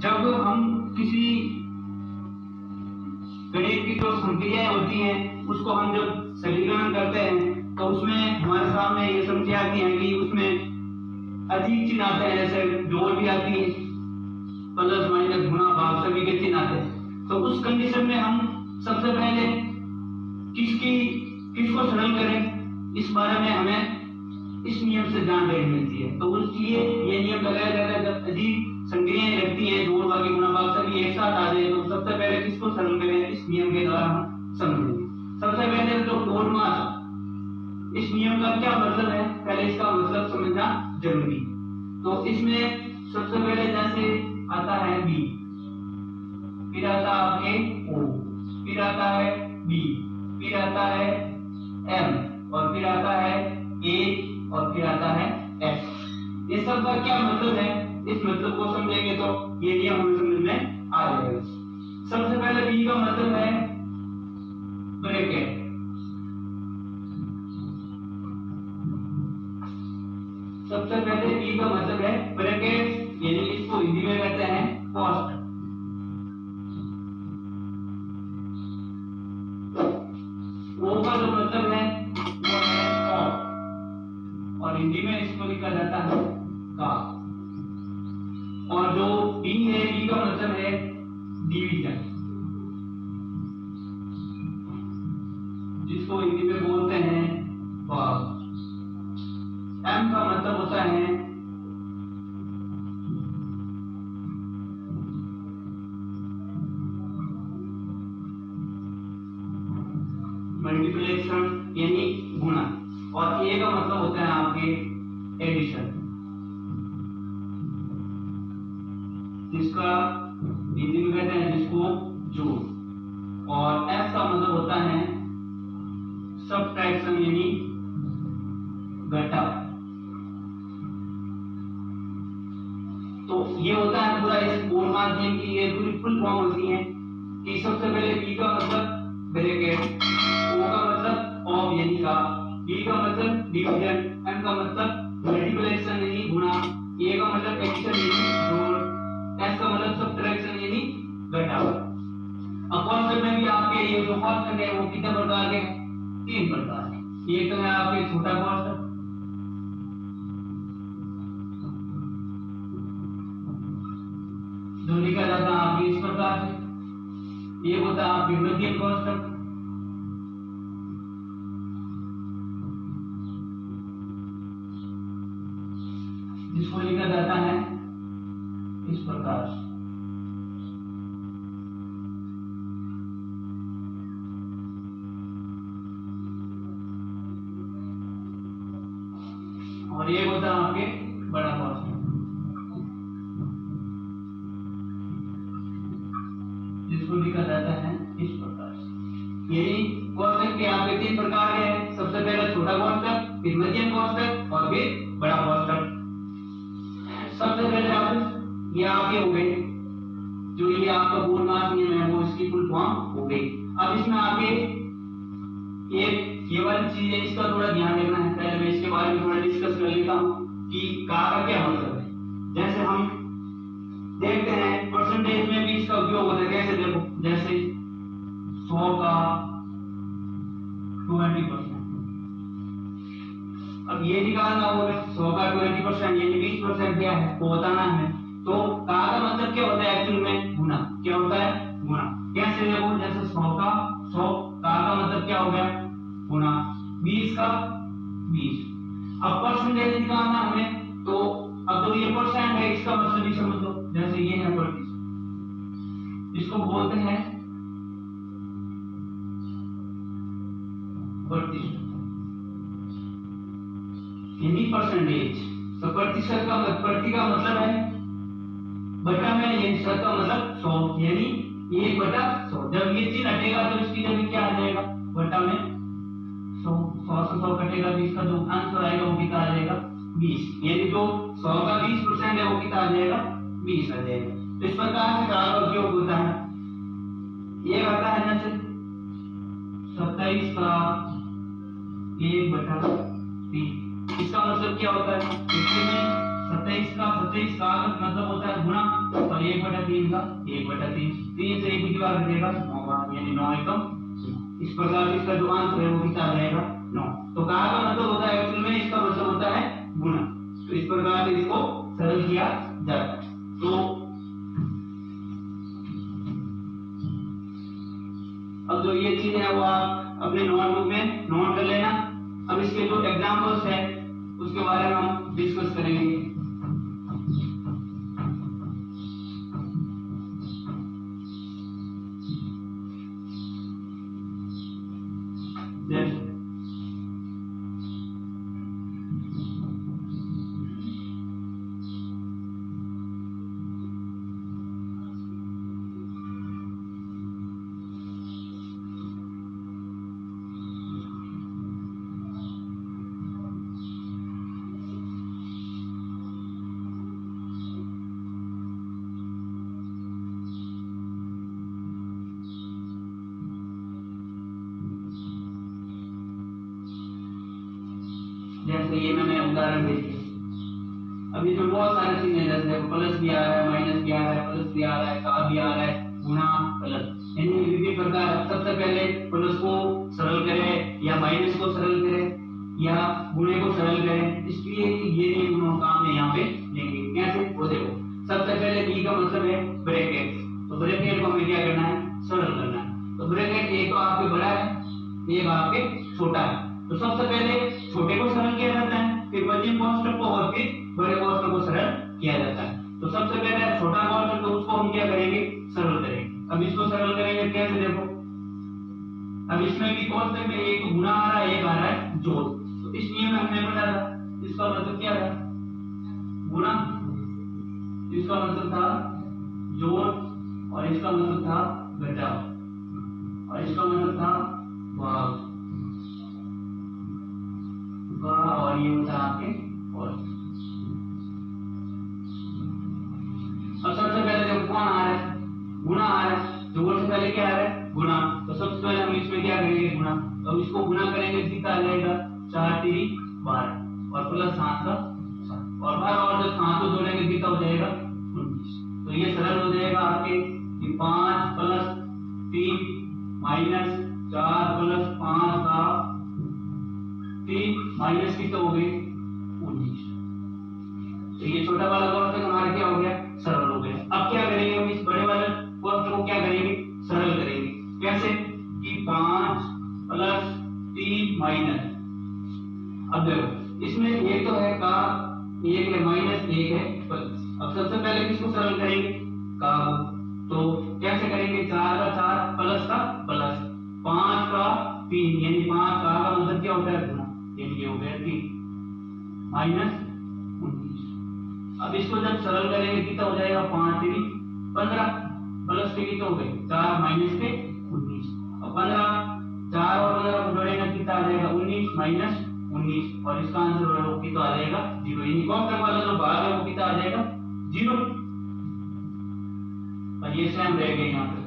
जब हम किसी गणित की जो संक्रियाएं होती हैं उसको हम जब सरलीकरण करते हैं तो उसमें हमारे सामने ये समस्या आती है कि उसमें अधिक चिन्ह आते हैं, जैसे जोड़ भी आती है, प्लस माइनस गुणा भाग सभी के चिन्ह आते हैं। तो उस कंडीशन में हम सबसे पहले किसको सरल करें, इस बारे में हमें इस नियम से जानकारी मिलती है। तो उसलिए ये नियम लगाया जाता है जब अधिक संक्रियाएं लगती हैं, जोड़ भाग गुणा भाग सभी एक साथ आ जाए, तो सबसे पहले किसको सरल करें, इस नियम के द्वारा हम समझेंगे। सबसे पहले तो कोडमास, इस नियम का क्या मतलब है, पहले इसका मतलब समझना जरूरी। तो इसमें सबसे पहले जैसे आता है बी, फिर आता है आपके ओ, फिर आता है बी, फिर आता है एम, और फिर आता है ए, और फिर आता है एस। ये सब का क्या मतलब है, इस मतलब को समझेंगे तो ये नियम हमें समझ में आ जाएगा। सबसे पहले बी का मतलब है ब्रैकेट। सबसे पहले बी का मतलब है ब्रैकेट, यानी इसको हिंदी में कहते हैं कोष्ठक। ओ का जो मतलब है वो है और हिंदी में इसको लिखा जाता है का। और जो बी है, बी का मतलब है डिवीजन, जिसको हिंदी में बोलते हैं भाग। एम का मतलब होता है मल्टीप्लिकेशन यानी गुणा, और ए का मतलब होता है आपके एडिशन, जिसका हिंदी में कहते हैं जिसको जोड़। और एस का मतलब होता है सबट्रैक्शन यानी घटाव। तो ये होता है पूरा इस कोडमास नियम की ये पूरी फुल फॉर्म होती है कि सबसे पहले बी का मतलब ब्रैकेट, ओ का मतलब ऑफ यानी का, बी का मतलब डिवीजन, एम का मतलब मल्टीप्लिकेशन यानी गुणा, ए का मतलब एडिशन यानी जोड़, एस का मतलब सबट्रैक्शन यानी घटाव। अब कॉन्सेप्ट में भी आपके ये जो कॉन्सेप्ट है वो कितने प्रकार के, 3 प्रकार के। एक तो है आपके छोटा कॉन्सेप्ट, जो लिखा जाता है आपके इस प्रकार से, ये होता है आपके मध्यम कॉन्सेप्ट, जिसको लिखा जाता है इस प्रकार से। और ये होता है आपके बड़ा कॉन्सेप्ट, जिसको लिखा जाता है इस प्रकार से। यही कॉन्सेप्ट के आपके 3 प्रकार के हैं। सबसे पहले छोटा कॉन्सेप्ट, फिर मध्यम कॉन्सेप्ट और फिर बड़ा कॉन्सेप्ट। सबसे पहले आप ये आपके हो गए, जो ये आपका कोडमास नियम है वो इसकी फुल फॉर्म हो गई। अब इसमें आगे एक ये वाली चीज है, इसका थोड़ा ध्यान रखना है। पहले मैं इसके बारे में थोड़ा डिस्कस कर लेता हूँ कि का क्या मतलब है। जैसे हम देखते हैं परसेंटेज में भी इसका उपयोग होता है। कैसे देखो, जैसे 100 का 20%। अब ये निकालना होगा 100 का 20% यानी 20% क्या है वो बताना है। तो का मतलब क्या होता है एक्चुअल में, गुना। क्या होता है, गुना। कैसे देखो, जैसे 100 का 100, का मतलब क्या हो गया, गुना 20 का 20। अब परसेंटेज निकालना हमें, तो अब तो ये परसेंट है, इसका मतलब भी समझ लो। जैसे ये है प्रतिशत, इसको बोलते हैं प्रतिशत यानी परसेंटेज। तो प्रतिशत का प्रति का मतलब है बटा में, यानी शत का मतलब 100 यानी 1/100। जब ये चिन्ह हटेगा तो इसकी जगह क्या आ जाएगा, बटा में 100। 100 से 100 कटेगा तो इसका जो आंसर आएगा वो कितना आ जाएगा, 20। यानी जो 100 का 20% है वो कितना आ जाएगा, 20 आ जाएगा। तो इस प्रकार से का उपयोग होता है। ये आता है जैसे 27 का 1/3। इसका मतलब क्या होता है, इसमें 27 का मतलब होता है गुना, और 1/3 का 1/3, 3 से 1 की बार कटेगा 9 बार, यानी 9 एकम 9। इस प्रकार से इसका जो आंसर है वो कितना आ जाएगा 9। तो का मतलब होता है एक्चुअल में इसका मतलब होता है गुना। तो इस प्रकार से इसको सरल किया जाता है। तो अब जो ये चीज है वो आप अपने नोटबुक में नोट कर लेना। अब इसके जो एग्जांपल्स है उसके बारे में हम डिस्कस करेंगे। जैसे ये मैंने उदाहरण दे दिया। अभी तो बहुत सारी चीजें हैं, जैसे प्लस भी आ रहा है, माइनस भी आ रहा है, प्लस भी आ रहा है, का भी आ रहा है, गुना प्लस, यानी विभिन्न प्रकार। सबसे पहले प्लस को सरल करें या माइनस को सरल करें या गुणे को सरल करें, इसलिए ये नियम काम है यहाँ पे लेंगे। कैसे वो देखो, सबसे पहले बी का मतलब है ब्रैकेट। तो ब्रैकेट को हमें क्या करना है, सरल करना है। तो ब्रैकेट एक तो आपके बड़ा है, एक आपके छोटा है। तो सबसे पहले छोटे को सरल किया जाता है, फिर मध्यम कोष्ठक को और फिर बड़े कोष्ठक को सरल किया जाता है। तो सबसे पहले छोटा कोष्ठक तो उसको हम क्या करेंगे, सरल करेंगे। अब इसको सरल करेंगे कैसे, देखो अब इसमें भी कोष्ठक में एक गुना आ रहा है, एक आ रहा है जोड़। तो इस नियम में हमने पढ़ा था, इसका मतलब क्या था, गुना, इसका मतलब था जोड़, और इसका मतलब था घटाव, और इसका मतलब था भाग, और ये होता है आपके और। अब सबसे पहले जब कौन आ रहा है, गुना आ रहा है, जोड़ से पहले क्या आ रहा है, गुना। तो सबसे पहले हम इसमें क्या करेंगे, गुना। तो इसको गुना करेंगे, कितना आ जाएगा 4 3 12 और प्लस 7 का 7 और 12 और जब 7 को जोड़ेंगे कितना हो जाएगा 19। तो ये सरल हो जाएगा आपके 5 प्लस 3 माइनस 4 प्लस 5 का 3 माइनस कितना हो गए 19। तो ये छोटा वाला कोष्ठक हमारा क्या हो गया, सरल हो गया। अब क्या करेंगे, हम इस बड़े वाले कोष्ठक को क्या करेंगे, सरल करेंगे। कैसे कि 5 प्लस 3 माइनस, अब देखो इसमें एक तो है का, एक है माइनस, एक है प्लस। अब सबसे पहले किसको सरल करेंगे, का। तो कैसे करेंगे, 4 का 4 प्लस का प्लस 5 का 3, यानी 5 का मतलब क्या होता है, गुना, यानी ये हो गया 3 माइनस 19। अब इसको जब सरल करेंगे कितना हो जाएगा, 5 3 15 प्लस 3 कितना हो गए 4 माइनस के 19। अब 15 4 और 15 को जोड़ेंगे कितना आ जाएगा 19 माइनस 19, और इसका आंसर कितना आ जाएगा 0। यानी कोष्ठक वाला जो भाग है वो कितना आ जाएगा 0, और ये सेम रह गए यहाँ पे।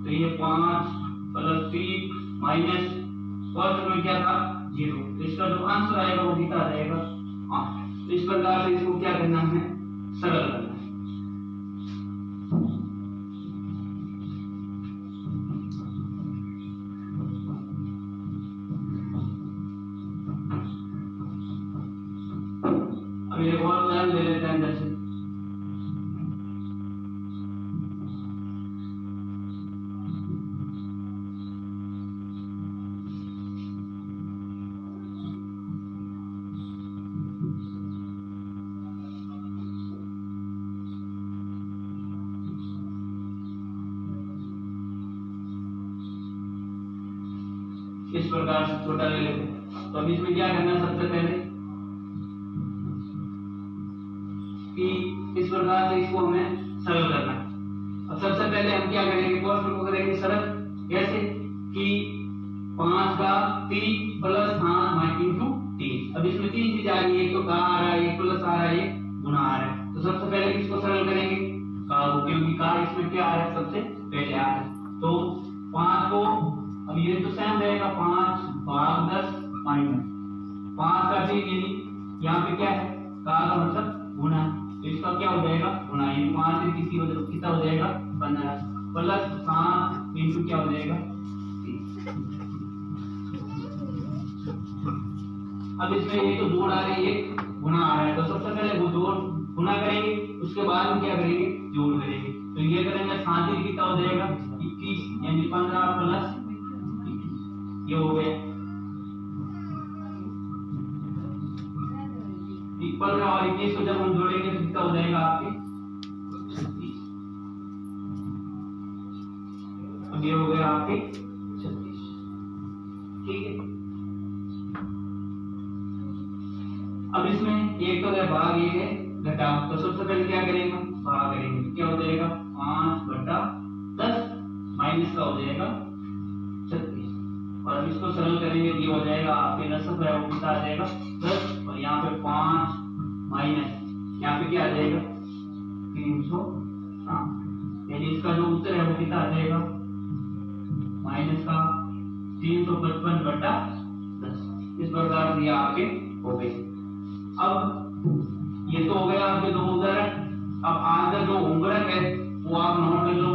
तो ये 5 प्लस 3 माइनस कोष्ठक में क्या था 0, तो इसका जो आंसर आएगा वो कितना आ जाएगा 8। तो इस प्रकार से इसको क्या करना है, सरल करना है। अब एक और उदाहरण ले लेते हैं, जैसे इस प्रकार से छोटा ले लेते हैं। तो अब इसमें क्या करना है, सबसे पहले कि इस प्रकार से इसको हमें सरल करना है। अब सबसे पहले हम क्या करेंगे, कोष्ठक को करेंगे सरल। कैसे कि 5 का 3 प्लस 7 इंटू 3। अब इसमें 3 चीज आ रही है, एक तो का आ रहा है, एक प्लस आ रहा है, एक गुना आ रहा है। तो सबसे पहले किसको सरल करेंगे, का को, क्योंकि का इसमें क्या आ रहा है सबसे पहले आ रहा है। तो 5 को, अब ये तो 5 यानी यहाँ पे क्या है, का मतलब गुना, तो इसका क्या हो जाएगा गुना, यानी 5 से किसी वजह कितना हो जाएगा 15 प्लस 7 इंटू क्या हो जाएगा 30। अब इसमें ये तो जोड़ आ रही है, गुना आ रहा है, तो सबसे पहले वो जोड़ गुना करेंगे, उसके बाद में क्या करेंगे जोड़ करेंगे, तो ये करेंगे 7 कितना हो जाएगा 21 यानी 15 प्लस 21 ये हो गया 15 और 21 को जब हम जोड़ेंगे तो कितना हो जाएगा आपके 36। अब ये हो गया आपके 36, ठीक है। अब इसमें एक तो है भाग, एक है घटा, तो सबसे पहले क्या करेंगे भाग करेंगे, क्या हो जाएगा 5/10 माइनस का हो जाएगा 36, और अब इसको सरल करेंगे ये हो जाएगा आपके नसब है वो कितना आ जाएगा 10, और यहाँ पे 5 माइनस यहाँ पे क्या आ जाएगा 307, यानी इसका जो उत्तर है वो कितना आ जाएगा माइनस का 355/10। इस प्रकार से आपके हो गए। अब ये तो हो गया आपके दो उदाहरण। अब आज का जो होमवर्क है वो आप नोट कर लो।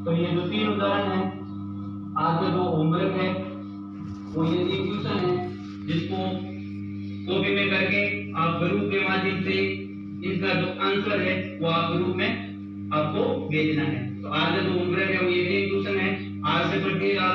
तो ये जो 3 उदाहरण है आज का जो होमवर्क है वो ये क्वेश्चन है जिसको कॉपी में करके आप ग्रुप के माध्यम से इसका जो आंसर है वो आप ग्रुप में आपको भेजना है। तो आज का जो होमवर्क है वो ये 3 क्वेश्चन है। आज से प्रत्येक आप